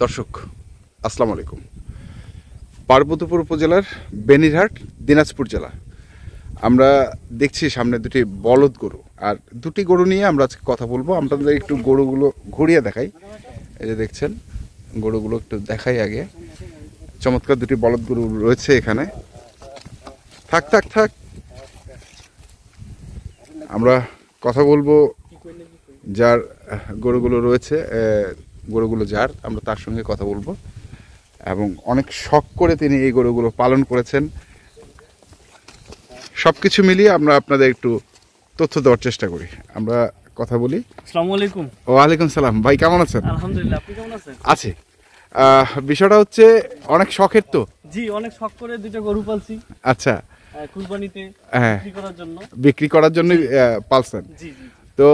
দর্শক আসসালামু আলাইকুম। পার্বতীপুর উপজেলার বেনিরহাট, দিনাজপুর জেলা। আমরা দেখছি সামনে দুটি বলদ গরু, আর দুটি গরু নিয়ে আমরা আজকে কথা বলবো। আপনাদের একটু গরুগুলো ঘুরিয়ে দেখাই। এই যে দেখছেন গরুগুলো একটু দেখাই আগে। চমৎকার দুটি বলদ গরু রয়েছে এখানে। থাক থাক থাক, আমরা কথা বলবো যার গরুগুলো রয়েছে, গরুগুলো যার, আমরা তার সঙ্গে কথা বলবো। এবং অনেক শখ করে তিনি এই গরুগুলো পালন করেছেন। সব কিছু মিলিয়ে আমরা আপনাদের একটু তথ্য দেওয়ার চেষ্টা করি। আমরা কথা বলি। আসসালামু আলাইকুম। ওয়ালাইকুম সালাম। ভাই কেমন আছেন? আলহামদুলিল্লাহ, আপনি কেমন আছেন? আছি। বিষয়টা হচ্ছে অনেক শখের তো। জি, অনেক শখ করে দুটো গরু পালছি। আচ্ছা, কুরবানিতে বিক্রি করার জন্য। বিক্রি করার জন্য পালছেন? জি জি। তো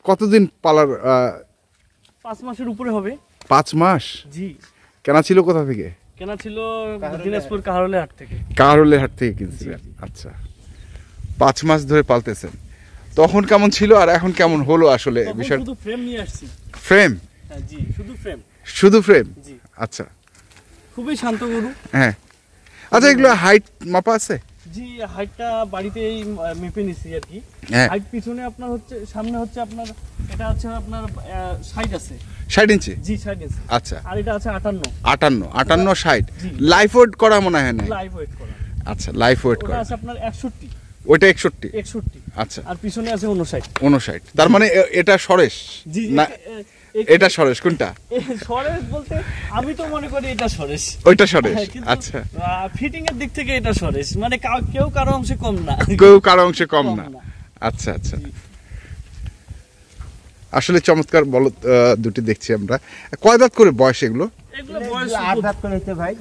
কতদিন পালার? 5 মাসের উপরে হবে। 5 মাস? জি। কেনা ছিল কোথা থেকে? কেনা ছিল দিনাজপুর কাহারোলের হাট থেকে। কাহারোলের হাট থেকে কিনছিলেন? আচ্ছা, 5 মাস ধরে পালতেছেন। তখন কেমন ছিল আর এখন কেমন হলো আসলে বিষয়? শুধু ফ্রেম নিয়ে আসছি। ফ্রেম? হ্যাঁ জি, শুধু ফ্রেম। শুধু ফ্রেম? জি। আচ্ছা, খুবই শান্ত গরু। হ্যাঁ। আচ্ছা, এগুলো হাইট মাপা আছে? জি, হাইটটা বাড়িতেই মেপে নিছি আর কি। হাইট পিছনে আপনার হচ্ছে, সামনে হচ্ছে আপনার, এটা আছে আপনার 60 আছে। 60 ইঞ্চি? জি, 60 ইঞ্চি। আচ্ছা। আর এটা আছে 58। 60 লাইফ ওয়েট করা মনে হয় না? লাইভ ওয়েট করা। আচ্ছা, লাইফ ওয়েট করা। ওটা আছে আপনার 61। ওইটা 61? 61। আচ্ছা। আর পিছনে আছে 59। 59। তার মানে এটা সরেশ? জি না, এটা সরেশ কোনটা? সরেশ বলতে আমি তো মনে করি এটা সরেশ। ওইটা সরেশ? আচ্ছা। ফিটিং এর দিক থেকে এটা সরেশ, মানে কেউ কারো অংশে কম না। কেউ কারো অংশে কম না। আচ্ছা আচ্ছা। আসলে চমৎকার বলদ দুটি দেখছি আমরা। কয় দাঁত করে বয়স এগুলো? এগুলো বয়স 8 দাঁত করে হয়েছে ভাই।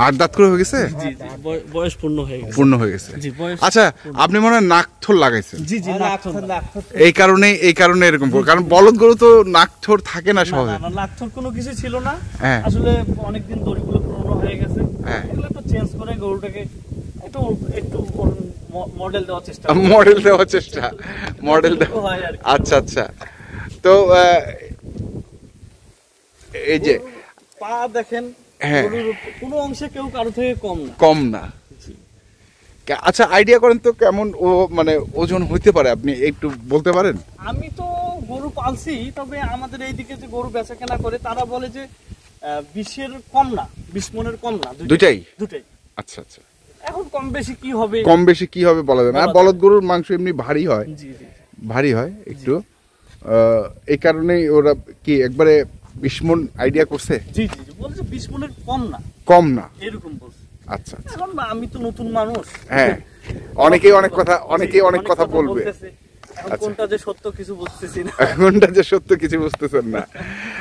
8 দাঁত করে হয়ে গেছে? জি জি, বয়স পূর্ণ হয়ে গেছে। পূর্ণ হয়ে গেছে। জি, বয়স। আচ্ছা, আপনি মনে হয় নাকথোর লাগাইছেন? জি জি, এই কারণে এরকম, কারণ বলদ গরু তো নাকথোর থাকে না সহজে। না, নাকথোর কোনো কিছু ছিল না। হ্যাঁ। আসলে অনেকদিন দড়িগুলো পুরনো হয়ে গেছে। হ্যাঁ। এগুলো একটু চেঞ্জ করে গরুটাকে একটু মডেল দেওয়ার চেষ্টা। মডেল দেওয়া। আচ্ছা আচ্ছা। তো এই যে পা দেখেন, গরুর কোনো অংশে কেউ কারো থেকে কম না। আচ্ছা, আইডিয়া করেন তো কেমন ও মানে ওজন হইতে পারে, আপনি একটু বলতে পারেন? আমি তো গরু পালছি, তবে আমাদের এইদিকে যে গরু বেচা কেনা করে তারা বলে যে 20-এর কম না, 20 মনের কম না। দুটাই। আচ্ছা আচ্ছা। এখন কম বেশি কি হবে বলা যায় না। বলদ গরুর মাংস এমনি ভারী হয়। জি জি, ভারী হয় একটু। এই কারণেই ওরা কি একবারে 20 মন আইডিয়া করছে? জি জি, বলছে 20 মনের কম না এরকম বলছে। আচ্ছা আচ্ছা। এখন আমি তো নতুন মানুষ। হ্যাঁ, অনেকেই অনেক কথা বলবে। কোনটা যে সত্য কিছু বুঝতেছি না। বুঝতেছেন না।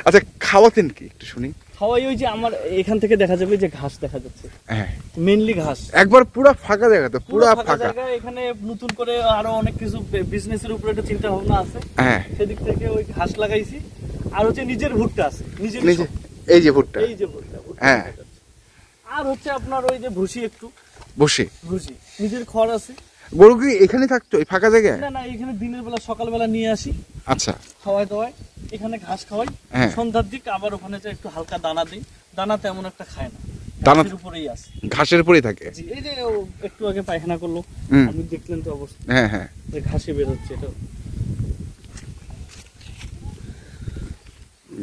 আচ্ছা, খাওয়াতেন কি একটু শুনি? খাওয়াই ওই যে আমার এখান থেকে দেখা যাবে যে ঘাস দেখা যাচ্ছে। হ্যাঁ, মেইনলি ঘাস। একবার পুরো ফাঁকা জায়গা তো, পুরো ফাঁকা। এখানে নতুন করে আরো অনেক কিছু বিজনেসের উপরে একটা চিন্তা ভাবনা আছে। হ্যাঁ, সেদিক থেকে ওই ঘাস লাগাইছি। আর হচ্ছে নিজের ভুট্টা আছে, এই যে ভুট্টা। হ্যাঁ। আর হচ্ছে আপনার ওই যে ভুসি, ভুসি নিজের খড় আছে। গরু কি এখানে থাকতো এই ফাঁকা জায়গায়? না, এখানে দিনের বেলা সকালবেলা নিয়ে আসি। আচ্ছা। খাওয়াই দাওয়াই, এখানে ঘাস খাওয়াই। সন্ধ্যার দিক আবার ওখানে যে একটু হালকা দানা দিই। দানা তেমন একটা খায় না, ঘাসের উপরেই আছে। ঘাসের উপরেই থাকে। এই যে একটু আগে পায়খানা করলো, আপনি দেখলেন তো অবস্থা। হ্যাঁ হ্যাঁ, ঘাসে বের হচ্ছে, এটা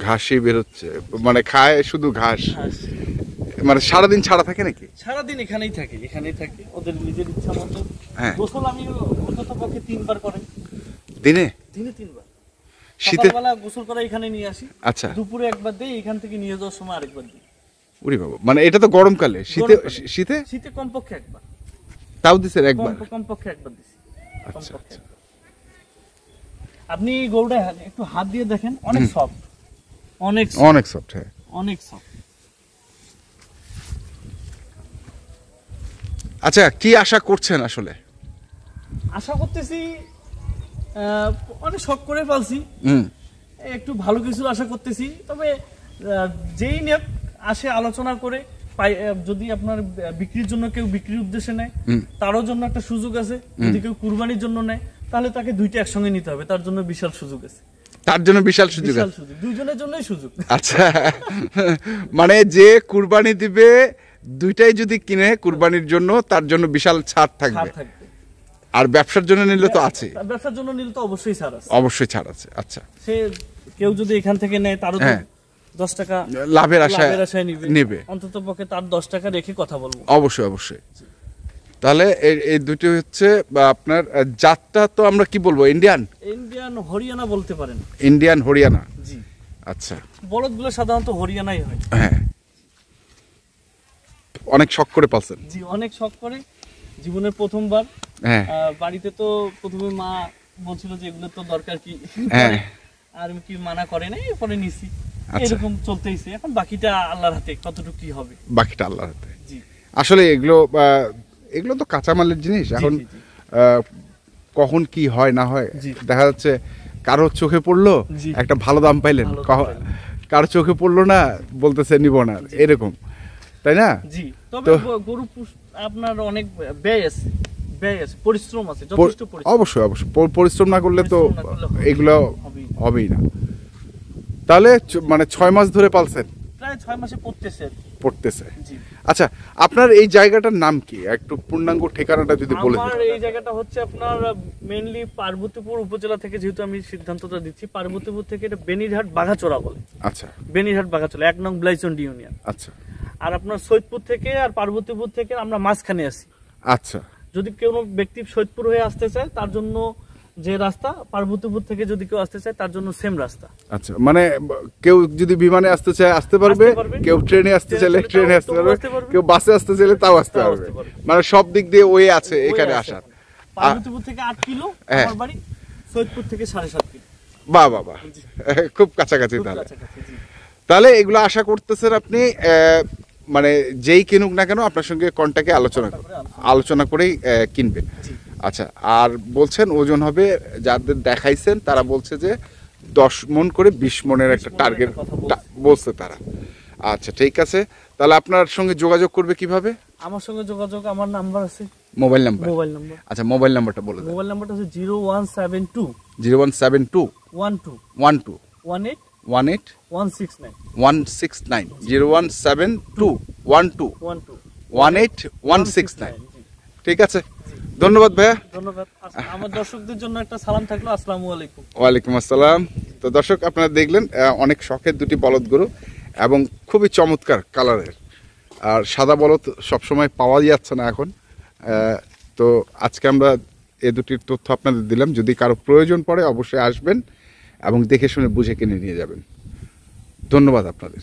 ঘাসই বেরোচ্ছে, মানে খায় শুধু ঘাস। মানে সারাদিন ছাড়া থাকে নাকি? সারাদিন এখানেই থাকে ওদের নিজের ইচ্ছা মতো। গোসল আমি অন্তত পক্ষে 3 বার করে দিনে 3 বার। সকালবেলা গোসল করে এখানে নিয়ে আসি। আচ্ছা। দুপুরে একবার দেই, এখান থেকে নিয়ে যাওয়ার সময় আরেকবার দিই। ওরে বাবা, মানে এটা তো গরমকালে। শীতে কমপক্ষে একবার। তাও দিছেন একবার? কমপক্ষে একবার দিছি। আচ্ছা আচ্ছা। আপনি গরুটা একটু হাত দিয়ে দেখেন, অনেক সফট, অনেক সফট। হ্যাঁ, অনেক সফট। আচ্ছা, কি আশা করছেন আসলে? আশা করতেছি অনেক শখ করে পালছি, একটু ভালো কিছু আশা করতেছি। তবে যেই নেক আসে আলোচনা করে, যদি আপনার বিক্রির জন্য কেউ বিক্রির উদ্দেশ্যে নেয়, তারও জন্য একটা সুযোগ আছে। যদি কেউ কুরবানির জন্য নেয়, তাহলে তাকে দুইটা একসঙ্গে নিতে হবে, তার জন্য বিশাল সুযোগ আছে। তার জন্য বিশাল সুযোগ বিশাল আছে। সুযোগ, দুইজনের জন্যই সুযোগ। আচ্ছা, মানে যে কুরবানি দিবে দুইটাই যদি কিনে কুরবানির জন্য, তার জন্য বিশাল ছাড় থাকবে। ছাড় থাকবে। আর ব্যবসার জন্য নিলে তো আছে, ব্যবসার জন্য নিলে তো অবশ্যই ছাড় আছে। অবশ্যই ছাড় আছে। আচ্ছা, সে কেউ যদি এখান থেকে নেয় তারও তো হ্যাঁ। 10 টাকা লাভের আশায় আশায় নেবে। অন্তত পক্ষে তার 10 টাকা রেখে কথা বলবো। অবশ্যই অবশ্যই। তাহলে এই দুটি হচ্ছে বা আপনার জাতটা তো আমরা কি বলবো, ইন্ডিয়ান হরিয়ানা বলতে পারেন। ইন্ডিয়ান হরিয়ানা। জি, আচ্ছা, বলদগুলো সাধারণত হরিয়ানাই হয়। হ্যাঁ, অনেক শখ করে পালছেন। জি, অনেক শখ করে, জীবনের প্রথমবার। হ্যাঁ, বাড়িতে তো প্রথমে মা বলছিল যে এগুলো তো দরকার কি, হ্যাঁ। আর আমি কি মানা করে নাই, পরে নিছি। আচ্ছা। এরকম চলতেইছে, এখন বাকিটা আল্লাহর হাতে, কতটুকু কি হবে। বাকিটা আল্লাহর হাতে। জি, আসলে এগুলো তো কাঁচামালের জিনিস। এখন জি, জি। কখন কি হয় না হয়, জি। দেখা যাচ্ছে কারো চোখে পড়লো জি। একটা ভালো দাম পাইলেন, ভালো দাম পাইলেন। কারো চোখে পড়লো না, বলতেছে নিব না, এরকম, তাই না? জি, তবে তো- গরু আপনার অনেক ব্যয় আছে, পরিশ্রম আছে, যথেষ্ট পরিশ্রম। অবশ্যই অবশ্যই, পরিশ্রম না করলে তো পরিশ্রম না করলে হবে না। এগুলো হবেই। হবেই না। তাহলে মানে 6 মাস ধরে পালছেন, প্রায় 6 মাসে পড়তেছে। জি। আচ্ছা, আপনার এই জায়গাটার নাম কি, একটু পূর্ণাঙ্গ ঠিকানাটা যদি বলে আমার দিতেন। এই জায়গাটা হচ্ছে আপনার মেইনলি পার্বতীপুর উপজেলা থেকে, যেহেতু আমি সিদ্ধান্তটা দিচ্ছি, পার্বতীপুর থেকে এটা বেনিরহাট বাঘাচোরা বলে। আচ্ছা বেনিরহাট বাঘাচোরা 1 নং ব্লাইচন্ডি ইউনিয়ন। আচ্ছা আর আপনার সৈয়দপুর থেকে আর পার্বতীপুর থেকে আমরা মাঝখানে আছি। আচ্ছা যদি কোনো ব্যক্তি সৈয়দপুর হয়ে আসতে চায় তার জন্য যে রাস্তা, পার্বতীপুর থেকে যদি কেউ আসতে চায় তার জন্য সেম রাস্তা। আচ্ছা, মানে কেউ যদি বিমানে আসতে চায় আসতে পারবে, আসতে পারবে। কেউ ট্রেনে আসতে চাইলে ট্রেনে ট্রেনে আসতে তাও পারবে, আসতে পারবে। কেউ বাসে আসতে চাইলে তাও আসতে তাও পারবে। আসতে পারবে। মানে সব দিক দিয়ে ওয়ে আছে ওই এখানে আছে আসার। এখন। পার্বতীপুর থেকে 8 কিলো হ্যাঁ। আমার বাড়ি, সৈয়দপুর থেকে 7.5 কিলো। বাহ বাহ বাহ, জি। খুব কাছাকাছি। খুব তাহলে কাছাকাছি, জি। তাহলে এগুলো আশা করতেছেন আপনি, মানে যেই কিনুক না কেন আপনার সঙ্গে কন্ট্যাক্টে আলোচনা করেই কিনবে। জি। আচ্ছা, আর বলছেন ওজন হবে, যাদের দেখাইছেন তারা বলছে যে 10 মণ করে 20 মণের একটা 20 মণের টার্গেট একটা কথা বলছে। বলছে তারা। আচ্ছা, ঠিক আছে। তাহলে আপনার সঙ্গে যোগাযোগ করবে কিভাবে? আমার সঙ্গে যোগাযোগ, আমার নাম্বার আছে, মোবাইল নাম্বার। Mobile number. আচ্ছা, মোবাইল নাম্বারটা বলে দেন। মোবাইল নাম্বারটা হচ্ছে 0172 0172 12 12 18 18 169 169 0172 12 12 18 169। জি। ঠিক আছে, ধন্যবাদ ভাইয়া। ধন্যবাদ। আমার দর্শকদের জন্য একটা সালাম থাকলো, আসসালামু আলাইকুম। ওয়ালাইকুম আসসালাম। তো দর্শক, আপনারা দেখলেন অনেক শখের দুটি বলদ গরু এবং খুবই চমৎকার কালারের। আর সাদা বলদ সবসময় পাওয়া যাচ্ছে না এখন। তো আজকে আমরা এই দুটির তথ্য আপনাদের দিলাম। যদি কারো প্রয়োজন পড়ে অবশ্যই আসবেন এবং দেখে শুনে বুঝে কিনে নিয়ে যাবেন। ধন্যবাদ আপনাদের।